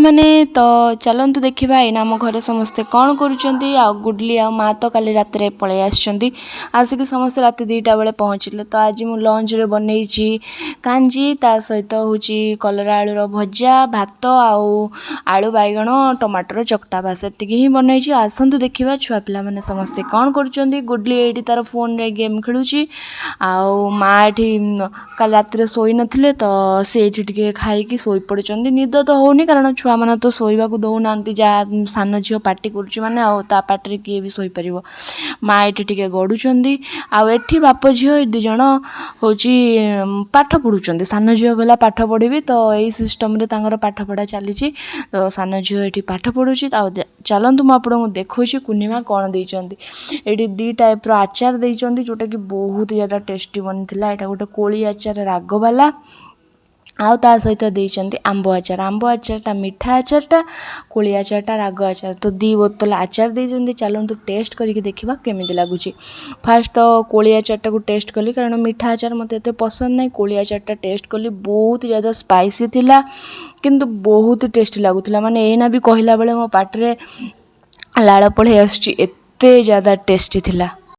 मैंने तो चलतु देखा एना आम घर समस्ते कौन करुँच आ गुडली आ माँ तो काली रात पलि आसिक समस्ते रात 2टा बेले पहुँचले। तो आज मुझे लंच रे बनई कांजी ता सहित हूँ कलरा आलूर भजा भात आलू बैगण टमाटर चकटा बास एतिक ही बनई। आसतु देखा छुआ पिला मैंने समस्ते कौन करुँच। गुडली ये तार फोन रे गेम खेलुँ माँ ये काल रात शोई नथिले तो से खाई शोई पड़ते निद तो होनी कारण छुआ मैंने तो शोवा दौना जहाँ सान झील पार्टी करुँच माने ता पार्टी किए भी शोपर माँ ये गड़ुंट आठी बाप झील 2 जन हूँ पाठ पढ़ुं सान झील गला पाठ पढ़ी तो यही सिस्टम रे तांकर पाठ पढ़ा चली। तो सान झील ये पाठ पढ़ुँ चलतु मुझे देखा कुनिमा कौन देती ये 2 टाइप आचार देती जोटा कि बहुत ज़्यादा टेस्टी बनी था। यहाँ गोटे कोली आचार राग वाला आउ ता सहित देइचंती आंब आचारटा मीठा आचारटा कोली आचारटा राग आचार तो 2 बोतल आचार देइचंती। चलतु टेस्ट करके देखा केमिति लागुची। फास्ट तो कोली आचारटा को टेस्ट कली कारण मीठा आचार मते एते पसंद नहीं। कोली आचारटा टेस्ट कली बहुत ज़्यादा स्पाइसी थिला किंतु बहुत टेस्टी लागुथिला माने एना भी कहला बेले मो पाटरे लाळ पळे आसुची एते ज़्यादा टेस्टी थिला।